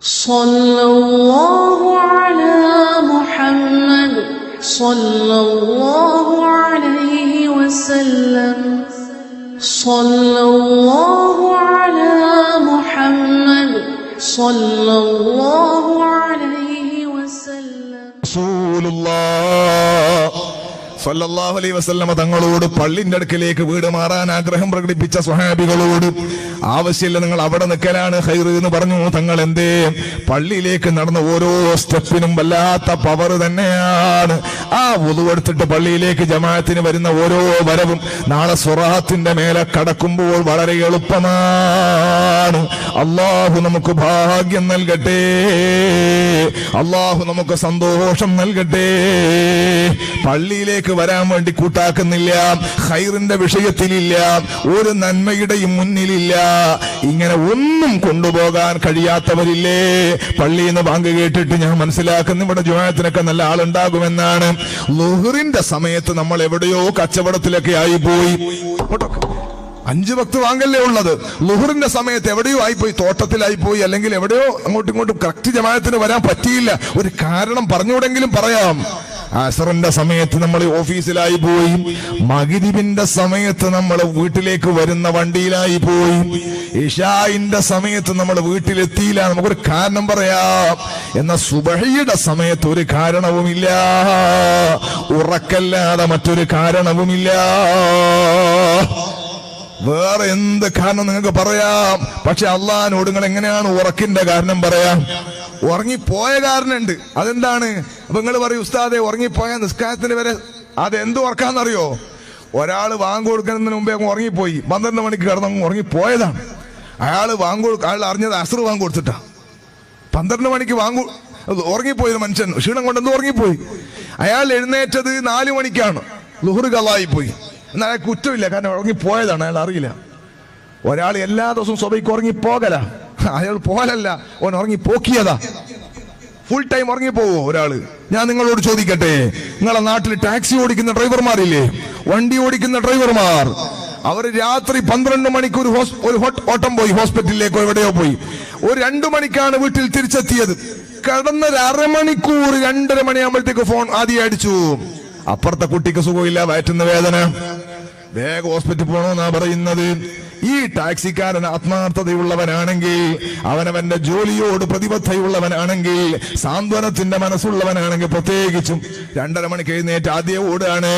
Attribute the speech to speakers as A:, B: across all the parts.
A: സല്ലല്ലാഹു അലാ മുഹമ്മദ് സല്ലല്ലാഹു അലൈഹി വസല്ലം സല്ലല്ലാഹു അലാ മുഹമ്മദ് സല്ലല്ലാഹു അലൈഹി വസല്ലം.
B: റസൂലുള്ളാഹ് സല്ലല്ലാഹു അലൈഹി വസല്ലമ തങ്ങളോട് പള്ളിന്റെ അടുക്കലേക്ക് വീട് മാറാൻ ആഗ്രഹം പ്രകടിപ്പിച്ച സ്വഹാബികളോട് ആവശ്യമില്ല, നിങ്ങൾ അവിടെ നിൽക്കലാണ് ഖൈർ എന്ന് പറഞ്ഞു. തങ്ങൾ എന്തേ? പള്ളിയിലേക്ക് നടന്ന ഓരോ സ്റ്റെപ്പിനും വല്ലാത്ത പവർ തന്നെയാണ്. ആ വുളു എടുത്തിട്ട് പള്ളിയിലേക്ക് ജമാഅത്തിന് വരുന്ന ഓരോ വരവും നാളെ സ്വറാത്തിന്റെ മേലെ കടക്കുമ്പോൾ വളരെ എളുപ്പമാണ്. അല്ലാഹു നമുക്ക് ഭാഗ്യം നൽകട്ടെ, അല്ലാഹു നമുക്ക് സന്തോഷം നൽകട്ടെ. പള്ളിയിലേക്ക് വരാൻ വേണ്ടി കൂട്ടാക്കുന്നില്ല, ഖൈറിന്റെ വിഷയത്തിലില്ല, ഒരു നന്മയുടെയും മുന്നിലില്ല. ഇങ്ങനെ ഒന്നും കൊണ്ടുപോകാൻ കഴിയാത്തവരില്ലേ? പള്ളിയിൽ നിന്ന് ബാങ്ക് കേട്ടിട്ട് ഞാൻ മനസ്സിലാക്കുന്നു ഇവിടെ ജുമാഅത്തിനൊക്കെ നല്ല ആളുണ്ടാകുമെന്നാണ്. ളുഹറിന്റെ സമയത്ത് നമ്മൾ എവിടെയോ കച്ചവടത്തിലൊക്കെ ആയിപ്പോയി. 5 വക്ത് വാങ്കല്ലേ ഉള്ളത്. ളുഹറിന്റെ സമയത്ത് എവിടെയോ ആയിപ്പോയി, തോട്ടത്തിലായിപ്പോയി, അല്ലെങ്കിൽ എവിടെയോ അങ്ങോട്ടും ഇങ്ങോട്ടും കറക്റ്റ് ജമാഅത്തിന് വരാൻ പറ്റിയില്ല. ഒരു കാരണം പറഞ്ഞുകൂടെങ്കിലും പറയാം. അസറിന്റെ സമയത്ത് നമ്മൾ ഓഫീസിലായി പോയി, മഗ്രിബിന്റെ സമയത്ത് നമ്മൾ വീട്ടിലേക്ക് വരുന്ന വണ്ടിയിലായി പോയി, ഇശാഇന്റെ സമയത്ത് നമ്മൾ വീട്ടിലെത്തിയില്ല, നമുക്കൊരു കാരണം പറയാം. എന്നാൽ സുബഹിയുടെ സമയത്ത് ഒരു കാരണവുമില്ല, ഉറക്കല്ലാതെ മറ്റൊരു കാരണവുമില്ല. വേറെ എന്ത് കാരണം നിങ്ങൾക്ക് പറയാം, പക്ഷെ അള്ളാഹിനോട് നിങ്ങൾ എങ്ങനെയാണ് ഉറക്കിന്റെ കാരണം പറയാം? ഉറങ്ങിപ്പോയ കാരണമുണ്ട്. അതെന്താണ്? അപ്പൊ നിങ്ങൾ പറയും, ഉസ്താദെ ഉറങ്ങിപ്പോയ നിസ്കാരത്തിന് വരെ അതെന്ത് ഉറക്കാന്നറിയോ? ഒരാൾ വാങ്ങ് കൊടുക്കുന്നതിന് മുമ്പേ അങ്ങ് ഉറങ്ങിപ്പോയി, 12 മണിക്ക് കിടന്നങ്ങ് ഉറങ്ങിപ്പോയതാണ്. അയാൾ അറിഞ്ഞത് അസ്ർ വാങ്ങ് കൊടുത്തിട്ടാ. 12 മണിക്ക് ഉറങ്ങിപ്പോയത് മനുഷ്യൻ ക്ഷീണം കൊണ്ടെന്ന് ഉറങ്ങിപ്പോയി. അയാൾ എഴുന്നേറ്റത് 4 മണിക്കാണ്. ളുഹർ ഖളായി പോയി. എന്നാൽ അയാൾ കുറ്റമില്ല, കാരണം ഉറങ്ങിപ്പോയതാണ്, അയാൾ അറിയില്ല. ഒരാൾ എല്ലാ ദിവസവും സ്വബഹിക്ക് ഉറങ്ങിപ്പോകല, അയാൾ പോകലല്ല, ഓൻ ഉറങ്ങിപ്പോക്കിയതാ. ഫുൾ ടൈം ഉറങ്ങിപ്പോവോ ഒരാള്? ഞാൻ നിങ്ങളോട് ചോദിക്കട്ടെ, നിങ്ങളെ നാട്ടിൽ ടാക്സി ഓടിക്കുന്ന ഡ്രൈവർമാരില്ലേ, വണ്ടി ഓടിക്കുന്ന ഡ്രൈവർമാർ, അവർ രാത്രി 12 മണിക്ക് ഒരു ഓട്ടം പോയി, ഹോസ്പിറ്റലിലേക്കോ എവിടെയോ പോയി, ഒരു 2 മണിക്കാണ് വീട്ടിൽ തിരിച്ചെത്തിയത്. കിടന്നൊരു അരമണിക്കൂർ 2:30 മണിയാകുമ്പോഴത്തേക്ക് ഫോൺ ആദ്യം അടിച്ചു. അപ്പുറത്തെ കുട്ടിക്ക് സുഖമില്ല, വയറ്റുന്ന വേദന, വേഗം ഹോസ്പിറ്റലിൽ പോകണമെന്നാ പറയുന്നത്. ഈ ടാക്സിക്കാരൻ ആത്മാർത്ഥതയുള്ളവനാണെങ്കിൽ, അവനവന്റെ ജോലിയോട് പ്രതിബദ്ധതയുള്ളവനാണെങ്കിൽ, സാന്ത്വനത്തിന്റെ മനസ്സുള്ളവനാണെങ്കിൽ, പ്രത്യേകിച്ചും 2:30 മണിക്ക് എഴുന്നേറ്റ് ആദ്യം ഓടുകയാണ്.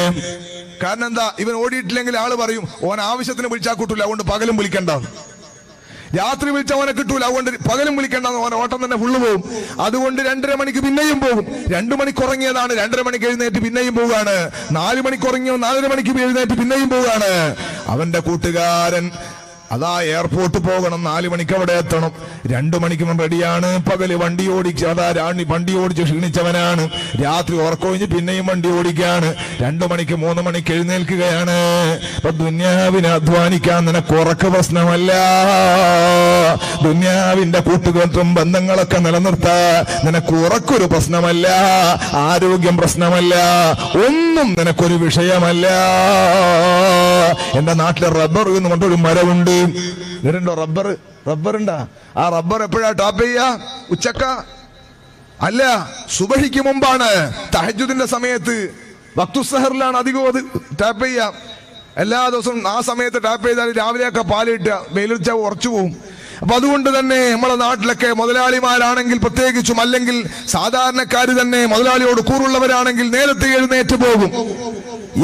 B: കാരണം എന്താ? ഇവൻ ഓടിയിട്ടില്ലെങ്കിൽ ആള് പറയും ഓൻ ആവശ്യത്തിന് വിളിച്ചാൽ കിട്ടൂല, അതുകൊണ്ട് പകലും വിളിക്കണ്ട. രാത്രി വിളിച്ച അവനെ കിട്ടൂല, അതുകൊണ്ട് പകലും വിളിക്കണ്ടെന്ന്, ഓൻ ഓട്ടം തന്നെ ഫുള്ള് പോകും. അതുകൊണ്ട് 2:30 മണിക്ക് പിന്നെയും പോകും. 2 മണിക്ക് ഉറങ്ങിയതാണ്, 2:30 മണിക്ക് എഴുന്നേറ്റ് പിന്നെയും പോവുകയാണ്. 4 മണിക്ക് ഉറങ്ങിയോ 4:30 മണിക്ക് എഴുന്നേറ്റ് പിന്നെയും പോവുകയാണ്. അവന്റെ കൂട്ടുകാരൻ അതാ എയർപോർട്ട് പോകണം, 4 മണിക്ക് അവിടെ എത്തണം, 2 മണിക്ക് റെഡിയാണ്. പകല് വണ്ടി ഓടിച്ച് വണ്ടി ഓടിച്ച് ക്ഷീണിച്ചവനാണ്, രാത്രി ഉറക്കൊഴിഞ്ഞ് പിന്നെയും വണ്ടി ഓടിക്കാണ്. 2 മണിക്ക് 3 മണിക്ക് എഴുന്നേൽക്കുകയാണ്. അപ്പൊ ദുന്യാവിനെ അധ്വാനിക്കാൻ നിനക്ക് ഉറക്ക പ്രശ്നമല്ല, ദുന്യാവിന്റെ കൂട്ടുകെട്ടും ബന്ധങ്ങളൊക്കെ നിലനിർത്താൻ നിനക്ക് ഉറക്കൊരു പ്രശ്നമല്ല, ആരോഗ്യം പ്രശ്നമല്ല, ഒന്നും നിനക്കൊരു വിഷയമല്ല. എന്റെ നാട്ടിലെ റബ്ബർ എന്ന് പറഞ്ഞൊരു മരമുണ്ട്. ഇതിലുണ്ടോ റബ്ബറുണ്ടാ? ആ റബ്ബർ എപ്പോഴാ ടാപ്പ് ചെയ്യാ? ഉച്ചക്ക അല്ല, സുബഹിക്ക് മുമ്പാണ്. തഹജ്ജുദിന്റെ സമയത്ത് വക്തുസഹറിലാണ് അധികം അത് ടാപ്പ് ചെയ്യാം. എല്ലാ ദിവസവും ആ സമയത്ത് ടാപ്പ് ചെയ്താൽ രാവിലെയൊക്കെ പാലിട്ട വെയിലുച്ച ഉറച്ചു പോകും. അപ്പൊ അതുകൊണ്ട് തന്നെ നമ്മളെ നാട്ടിലൊക്കെ മുതലാളിമാരാണെങ്കിൽ പ്രത്യേകിച്ചും, അല്ലെങ്കിൽ സാധാരണക്കാര് തന്നെ മുതലാളിയോട് കൂറുള്ളവരാണെങ്കിൽ നേരത്തെ എഴുന്നേറ്റ് പോകും.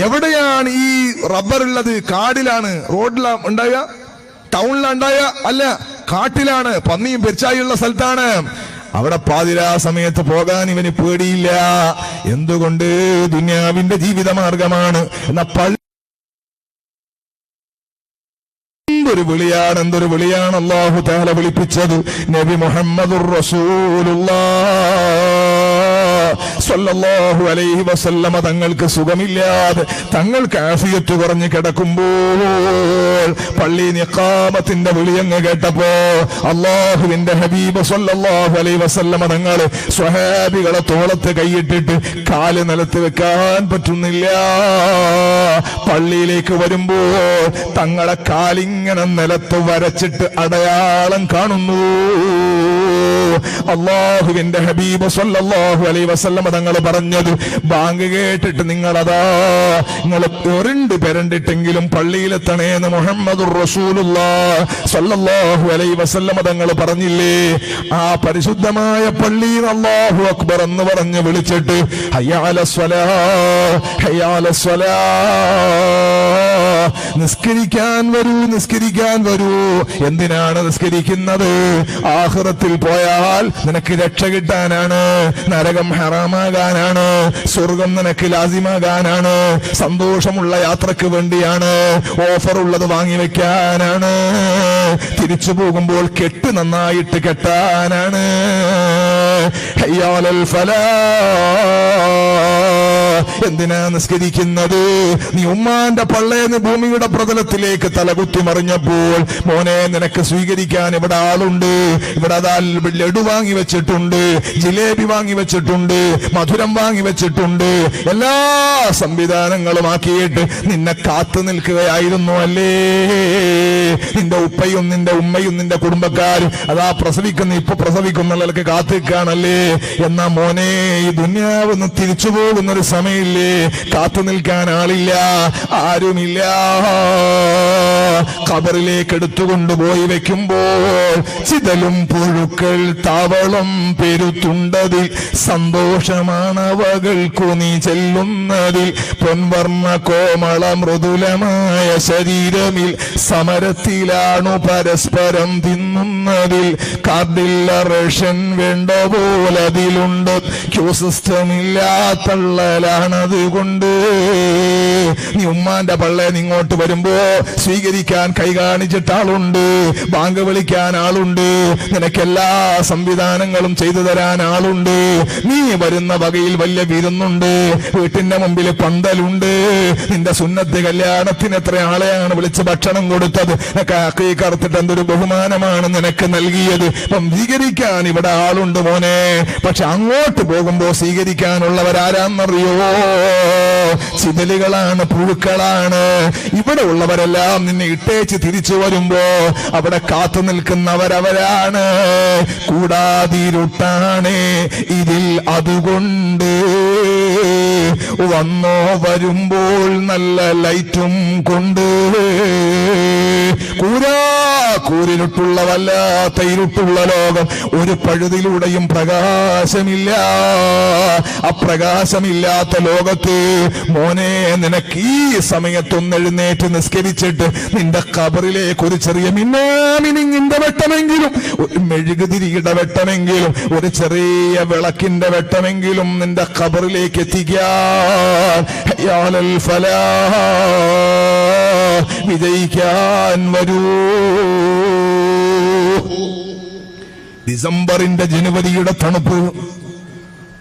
B: എവിടെയാണ് ഈ റബ്ബർ ഉള്ളത്? കാടിലാണ്, റോഡിലാണ് ഉണ്ടായ, ടൗണിലാണ് ഉണ്ടായ, അല്ല കാട്ടിലാണ്, പന്നിയും പെരിച്ചായുള്ള സ്ഥലത്താണ്. അവിടെ പാതിരാ സമയത്ത് പോകാൻ ഇവന് പേടിയില്ല. എന്തുകൊണ്ട്? ദുനിയാവിന്റെ ജീവിത മാർഗമാണ്. എന്നാ എന്തൊരു വിളിയാണ് അല്ലാഹു തആല വിളിപ്പിച്ചത്. നബി മുഹമ്മദുർ റസൂലുള്ളാഹ് സ്വല്ലല്ലാഹു അലൈഹി വസല്ലമ തങ്ങൾക്ക് സുഖമില്ലാതെ, തങ്ങൾക്ക് ആഫിയത്ത് കുറഞ്ഞ് കിടക്കുമ്പോൾ പള്ളിയിൽ ഇഖാമത്തിന്റെ വിളിയങ്ങ് കേട്ടപ്പോ അല്ലാഹുവിന്റെ ഹബീബ് സ്വല്ലല്ലാഹു അലൈഹി വസല്ലമ തങ്ങൾ സ്വഹാബികളെ തോളത്ത് കൈയിട്ടിട്ട് കാല് നിലത്ത് വെക്കാൻ പറ്റുന്നില്ല. പള്ളിയിലേക്ക് വരുമ്പോൾ തങ്ങളെ കാലിങ്ങനെ നിലത്ത് വരച്ചിട്ട് അടയാളം കാണുന്നു. അല്ലാഹുവിന്റെ ഹബീബ് സ്വല്ലല്ലാഹു അലൈഹി വസല്ലം തങ്ങൾ പറഞ്ഞത്, ബാങ്ക് കേട്ടിട്ട് നിങ്ങൾ പെരണ്ടിട്ടെങ്കിലും പള്ളിയിലെത്തണേന്ന് മുഹമ്മദുർ റസൂലുള്ളാഹി സ്വല്ലല്ലാഹു അലൈഹി വസല്ലം തങ്ങൾ പറഞ്ഞില്ലേ? ആ പരിശുദ്ധമായ പള്ളിയിൽ അല്ലാഹു അക്ബർ എന്ന് പറഞ്ഞ് വിളിച്ചിട്ട് ഹയ്യ അലസ്സലാ ഹയ്യ അലസ്സലാ, നിസ്കരിക്കാൻ വരൂ. എന്തിനാണ് നിസ്കരിക്കുന്നത്? ആഖിറത്തിൽ പോയാൽ നിനക്ക് രക്ഷ കിട്ടാനാണ്, നരകം ഹറാമാകാനാണ്, സ്വർഗം നിനക്ക് ലാസിമാകാനാണ്, സന്തോഷമുള്ള യാത്രക്ക് വേണ്ടിയാണ്, ഓഫർ ഉള്ളത് വാങ്ങിവെക്കാനാണ്, തിരിച്ചു പോകുമ്പോൾ കെട്ട് നന്നായിട്ട് കെട്ടാനാണ്. ഹയ്യാലൽ ഫലാഹ്. എന്തിനാ നിസ്കരിക്കുന്നത്? നീ ഉമ്മാന്റെ പള്ളേന്ന് ഭൂമിയുടെ പ്രതലത്തിലേക്ക് തലകുത്തി മറിഞ്ഞപ്പോൾ മോനെ നിനക്ക് സ്വീകരിക്കാൻ ഇവിടെ ആളുണ്ട്, ഇവിടെ അതാ ലഡു വാങ്ങി വെച്ചിട്ടുണ്ട്, ജിലേബി വാങ്ങി വെച്ചിട്ടുണ്ട്, മധുരം വാങ്ങി വെച്ചിട്ടുണ്ട്, എല്ലാ സംവിധാനങ്ങളും ആക്കിയിട്ട് നിന്നെ കാത്തു നിൽക്കുകയായിരുന്നു അല്ലേ? നിന്റെ ഉപ്പയും നിന്റെ ഉമ്മയും നിന്റെ കുടുംബക്കാരും അതാ ഇപ്പൊ പ്രസവിക്കുന്നുള്ളവർക്ക് കാത്തിക്കാണല്ലേ? എന്നാ മോനെ ഈ ദുനിയാവെന്ന് തിരിച്ചു പോകുന്നൊരു സമയമില്ലേ? കാത്തു നിൽക്കാൻ ആളില്ല, ആരുമില്ല. ഖബറിലേക്ക് എടുത്തുകൊണ്ടുപോയി വെക്കുമ്പോൾ ചിതലും പുഴുക്കൾ താവളം പെരുത്തുണ്ടതിൽ, സന്തോഷമാണവകൾക്കു നീ ചെല്ലുന്നതിൽ, പൊൻവർണ്ണ കോമള മൃദുലമായ ശരീരമിൽ സമരത്തിലാണു പരസ്പരം തിന്നുന്നതിൽ, കാർഡില്ല റേഷൻ വേണ്ട പോലെ അതിലുണ്ട്, ക്യൂ സിസ്റ്റം ഇല്ലാത്തള്ളലാണത് കൊണ്ട്. നീ ഉമ്മാന്റെ പള്ളേ ഇങ്ങോട്ട് വരുമ്പോ സ്വീകരിക്കാൻ കൈ കാണിച്ചിട്ട് ആളുണ്ട്, ബാങ്ക് വിളിക്കാൻ ആളുണ്ട്, നിനക്കെല്ലാ സംവിധാനങ്ങളും ചെയ്തു തരാൻ ആളുണ്ട്. നീ വരുന്ന വകയിൽ വലിയ വിരുന്നുണ്ട്, വീട്ടിന്റെ മുമ്പിൽ പന്തലുണ്ട്, നിന്റെ സുന്നത്ത് കല്യാണത്തിന് എത്ര ആളെയാണ് വിളിച്ച് ഭക്ഷണം കൊടുത്തത്, കറുത്തിട്ട് എന്തൊരു ബഹുമാനമാണ് നിനക്ക് നൽകിയത്. അപ്പം സ്വീകരിക്കാൻ ഇവിടെ ആളുണ്ട് മോനെ. പക്ഷെ അങ്ങോട്ട് പോകുമ്പോ സ്വീകരിക്കാനുള്ളവരാരാന്നറിയോ? ചിതലുകളാണ്, പുഴുക്കളാണ്. ഇവിടെ ഉള്ളവരെല്ലാം നിന്നെ ഇട്ടേച്ച് തിരിച്ചു വരുമ്പോ അവിടെ കാത്തു നിൽക്കുന്നവരവരാണ്. കൂടാതിരുട്ടാണ് ഇതിൽ, അതുകൊണ്ട് വന്നോ വരുമ്പോൾ നല്ല ലൈറ്റും കൊണ്ട്. കൂരിരുട്ടുള്ള വല്ലാത്ത ഇരുട്ടുള്ള ലോകം, ഒരു പഴുതിലൂടെയും പ്രകാശമില്ല. അപ്രകാശമില്ലാത്ത ലോകത്ത് മോനെ നിനക്ക് ഈ സമയത്തൊന്ന് എഴുന്നേറ്റ് നിസ്കരിച്ചിട്ട് നിന്റെ ഖബറിലേക്ക് ഒരു ചെറിയ മിന്നാമിനിങ്ങിന്റെ വെട്ടമെങ്കിലും, ഒരു മെഴുകുതിരിയുടെ വെട്ടമെങ്കിലും, ഒരു ചെറിയ വിളക്കിന്റെ വെട്ടമെങ്കിലും നിന്റെ ഖബറിലേക്ക് എത്തിക്കാൻ ഹയ്യാലൽ ഫലാഹ്, വിജയിക്കാൻ വരൂ. ഡിസംബറിന്റെ ജനുവരിയുടെ തണുപ്പ്,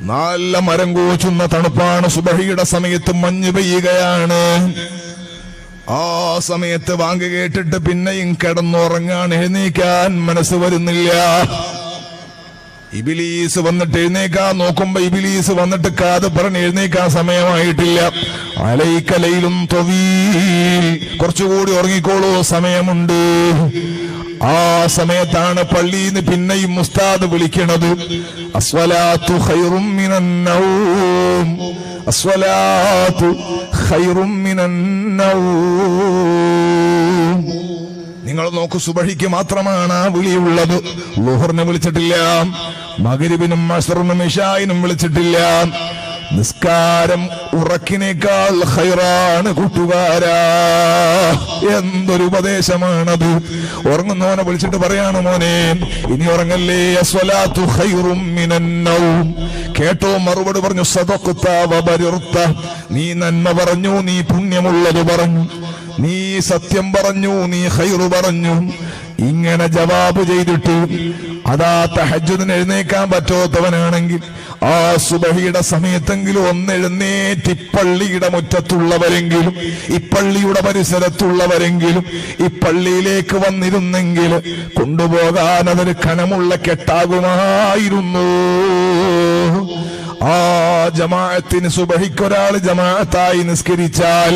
B: നല്ല മരം കോച്ചുന്ന തണുപ്പാണ്. സുബഹിയുടെ സമയത്ത് മഞ്ഞ് പെയ്യുകയാണ്. ആ സമയത്ത് വാങ്ക് കേട്ടിട്ട് പിന്നെയും കിടന്നുറങ്ങാൻ, എഴുന്നേക്കാൻ മനസ്സ് വരുന്നില്ല. ഇബിലീസ് വന്നിട്ട് എഴുന്നേക്കാൻ നോക്കുമ്പോ ഇബിലീസ് വന്നിട്ട് കാത് പറഞ്ഞ് എഴുന്നേക്കാൻ സമയമായിട്ടില്ല. അലൈക്കലയിലും തൊവീൽ, കുറച്ചുകൂടി ഉറങ്ങിക്കോളൂ, സമയമുണ്ട്. ആ സമയത്താണ് പള്ളിന്ന് പിന്നെയും ഉസ്താദ് വിളിക്കണത്, അസ്വലാത്തു ഖൈറും മിനൻ നൗം, അസ്വലാത്തു ഖൈറും മിനൻ നൗം. നിങ്ങൾ നോക്കൂ, സുബഹിക്ക് മാത്രമാണ് ആ വിളിയുള്ളത്. ളുഹറിനെ വിളിച്ചിട്ടില്ല, മഗ്രിബിനും അസ്റിനും ഇശായിനും വിളിച്ചിട്ടില്ല. നിസ്കാരം ഉറക്കിനേക്കാൾ ഖൈറാണ് കൂട്ടുകാരാ. എന്തൊരു ഉപദേശമാണത്! ഉറങ്ങുന്നവനെ വിളിച്ചിട്ട് പറയാണ്, മോനെ ഇനി ഉറങ്ങല്ലേ, അസ്വലാത്തു ഖൈറും മിനൻ നൗം. കേട്ടോ, മറുപടി പറഞ്ഞു, സദഖ്ത വബരിർത, നീ നന്മ പറഞ്ഞു, നീ പുണ്യമുള്ളത് പറഞ്ഞു, നീ സത്യം പറഞ്ഞു, നീ ഖൈറ് പറഞ്ഞു. ഇങ്ങനെ ജവാബ് ചെയ്തിട്ട് അതാ തഹജ്ജുദിന് എഴുന്നേക്കാൻ പറ്റാത്തവനാണെങ്കിൽ ആ സുബഹിയുടെ സമയത്തെങ്കിലും ഒന്നെഴുന്നേറ്റ് ഇപ്പള്ളിയുടെ മുറ്റത്തുള്ളവരെങ്കിലും ഇപ്പള്ളിയുടെ പരിസരത്തുള്ളവരെങ്കിലും ഈ പള്ളിയിലേക്ക് വന്നിരുന്നെങ്കിൽ കൊണ്ടുപോകാൻ അതൊരു കനമുള്ള കെട്ടാകുമായിരുന്നു. ആ ജമാഅത്തിന് സുബഹിക്കൊരാൾ ജമാഅത്തായി നിസ്കരിച്ചാൽ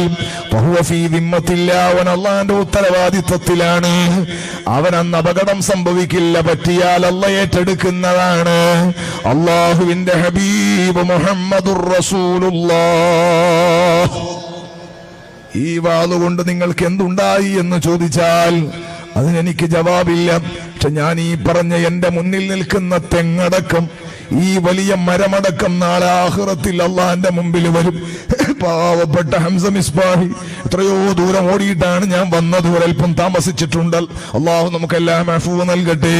B: അവൻ അള്ളാന്റെ ഉത്തരവാദിത്വത്തിലാണ്. അവൻ അന്ന് അപകടം സംഭവിക്കില്ല. പറ്റിയാൽ അള്ളാഹ് ഏറ്റെടുക്കുന്നതാണ്. അള്ളാഹുവിന്റെ ഹബീബ് മുഹമ്മദുർ റസൂലുള്ളാഹ്. ഈ വാളുകൊണ്ട് നിങ്ങൾക്ക് എന്തുണ്ടായി എന്ന് ചോദിച്ചാൽ അതിനെനിക്ക് ജവാബില്ല. പക്ഷെ ഞാൻ ഈ പറഞ്ഞ എന്റെ മുന്നിൽ നിൽക്കുന്ന തെങ്ങടക്കം ഈ വലിയ മരമടക്കം നാളെ ആഖിറത്തിൽ അള്ളാന്റെ മുമ്പിൽ വരും. പാവപ്പെട്ട ഹംസ മിസ്ബാഹി എത്രയോ ദൂരം ഓടിയിട്ടാണ് ഞാൻ വന്നത്. ഒരൽപ്പം താമസിച്ചിട്ടുണ്ട്. അള്ളാഹു നമുക്കെല്ലാം അഫ്വ് നൽകട്ടെ.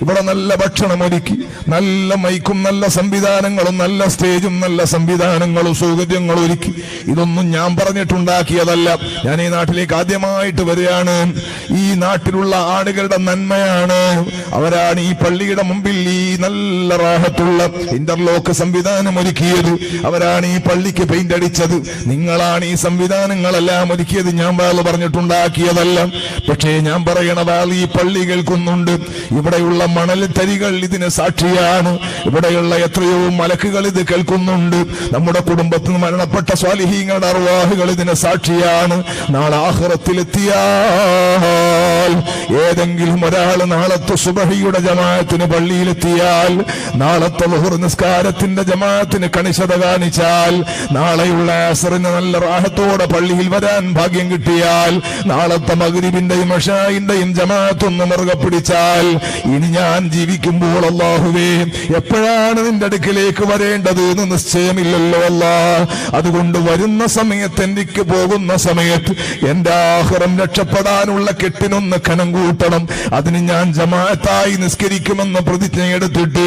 B: ഇവിടെ നല്ല ഭക്ഷണം ഒരുക്കി, നല്ല മൈക്കും നല്ല സംവിധാനങ്ങളും നല്ല സ്റ്റേജും നല്ല സംവിധാനങ്ങളും സൗകര്യങ്ങളും ഒരുക്കി. ഇതൊന്നും ഞാൻ പറഞ്ഞിട്ടുണ്ടാക്കിയതല്ല. ഞാൻ ഈ നാട്ടിലേക്ക് ആദ്യമായിട്ട് വരികയാണ്. ഈ നാട്ടിലുള്ള ആളുകളുടെ നന്മയാണ്. അവരാണ് ഈ പള്ളിയുടെ മുമ്പിൽ ഈ നല്ല റാഹത്തുള്ള ഇന്റർലോക്ക് സംവിധാനം ഒരുക്കിയത്. അവരാണ് ഈ പള്ളിക്ക് പെയിന്റ് അടിച്ചത്. നിങ്ങളാണ് ഈ സംവിധാനങ്ങളെല്ലാം ഒരുക്കിയത്. ഞാൻ വേള പറഞ്ഞിട്ടുണ്ടാക്കിയതല്ല. പക്ഷേ ഞാൻ പറയണ വേള ഈ പള്ളി കേൾക്കുന്നുണ്ട്. ഇവിടെയുള്ള മണൽ തരികൾ ഇതിന് സാക്ഷിയാണ്. ഇവിടെയുള്ള എത്രയോ മലക്കുകൾ ഇത് കേൾക്കുന്നുണ്ട്. നമ്മുടെ കുടുംബത്തിൽ നിന്ന് മരണപ്പെട്ട സ്വാലിഹീങ്ങളുടെ അർവാഹുകൾ ഇതിന് സാക്ഷിയാണ്. നാളെ ആഖിറത്തിലെത്തിയാൽ ഏതെങ്കിലും ഒരാൾ നാളത്തെ സുബഹിയുടെ ജമാഅത്തിന് പള്ളിയിലെത്തിയാൽ, നാളത്തെ ളുഹർ നിസ്കാരത്തിന്റെ ജമാഅത്തിന് കണിശത കാണിച്ചാൽ, നാളെയുള്ള അസ്റിന് നല്ല റാഹത്തോടെ പള്ളിയിൽ വരാൻ ഭാഗ്യം കിട്ടിയാൽ, നാളത്തെ മഗ്രിബിന്റെയും ഇശാഇന്റെയും ജമാഅത്തൊന്ന് മുറുകെ പിടിച്ചാൽ, ഇനി ഞാൻ ജീവിക്കുമ്പോൾ അല്ലാഹുവേ എപ്പോഴാണ് നിന്റെ അടുക്കിലേക്ക് വരേണ്ടത് എന്ന് നിശ്ചയമില്ലല്ലോ അല്ലാഹ്. അതുകൊണ്ട് വരുന്ന സമയത്ത്, എനിക്ക് പോകുന്ന സമയത്ത് എന്റെ ആഖിറം രക്ഷപ്പെടാനുള്ള കെട്ടിനൊന്ന് കനം കൂട്ടണം. അതിന് ഞാൻ ജമാഅത്തായി നിസ്കരിക്കുമെന്ന് പ്രതിജ്ഞയെടുത്തിട്ട്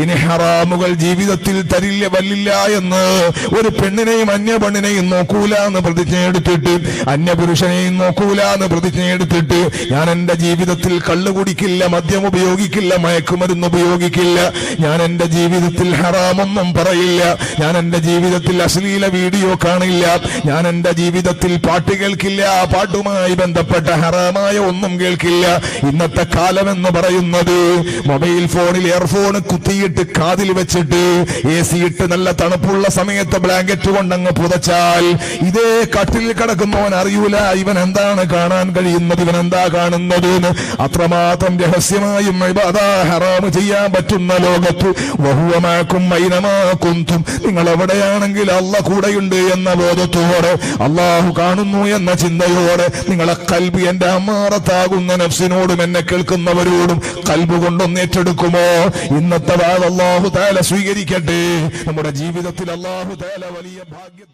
B: ഇനി ഹറാമുകൾ ജീവിതത്തിൽ തരില്ല വല്ലില്ല എന്ന് ഒരു പെണ്ണിനെയും അന്യപെണ്ണിനെയും നോക്കൂല എന്ന് പ്രതിജ്ഞയെടുത്തിട്ട്, അന്യപുരുഷനെയും നോക്കൂല എന്ന് പ്രതിജ്ഞയെടുത്തിട്ട് ഞാൻ എന്റെ ജീവിതത്തിൽ കള്ളു കുടിക്കില്ല, മദ്യം ഉപയോഗിക്കില്ല, മയക്കുമരുന്ന് ഉപയോഗിക്കില്ല. ഞാൻ എന്റെ ജീവിതത്തിൽ ഹറാമൊന്നും പറയില്ല. ഞാൻ എന്റെ ജീവിതത്തിൽ അശ്ലീല വീഡിയോ കാണില്ല. ഞാൻ എന്റെ ജീവിതത്തിൽ പാട്ട് കേൾക്കില്ല. പാട്ടുമായി ബന്ധപ്പെട്ട ഹറാമായ ഒന്നും കേൾക്കില്ല. ഇന്നത്തെ കാലം എന്ന് പറയുന്നത് മൊബൈൽ ഫോണിൽ ഇയർഫോൺ കുത്തിയിട്ട് കാതിൽ വെച്ചിട്ട് AC ഇട്ട് നല്ല തണുപ്പുള്ള സമയത്ത് ബ്ലാങ്കറ്റ് കൊണ്ടങ്ങ് പുതച്ചാൽ ഇതേ കട്ടിലിൽ കിടക്കുന്നവൻ അറിയൂല ഇവൻ എന്താണ് കാണാൻ കഴിയുന്നത്, ഇവൻ എന്താ കാണുന്നത്. അത്രമാത്രം രഹസ്യമായും ഹറാമ് ചെയ്യാൻ പറ്റുന്ന ലോകത്ത് വഹുവമാക്കും മൈനമാക്കും, നിങ്ങൾ എവിടെയാണെങ്കിൽ അള്ളാഹ് കൂടെയുണ്ട് എന്ന ബോധത്തോടെ, അള്ളാഹു കാണുന്നു എന്ന ചിന്തയോടെ നിങ്ങളെ കൽബ് എന്റെ അമ്മാറത്താകുന്ന നഫ്സിനോടും എന്നെ കേൾക്കുന്നവരോടും കൽബ് കൊണ്ടൊന്ന് ഏറ്റെടുക്കുമോ? ഇന്നത്തെ വാൾ അല്ലാഹു തആല സ്വീകരിക്കട്ടെ. നമ്മുടെ ജീവിതത്തിൽ അല്ലാഹു തആല വലിയ ഭാഗ്യം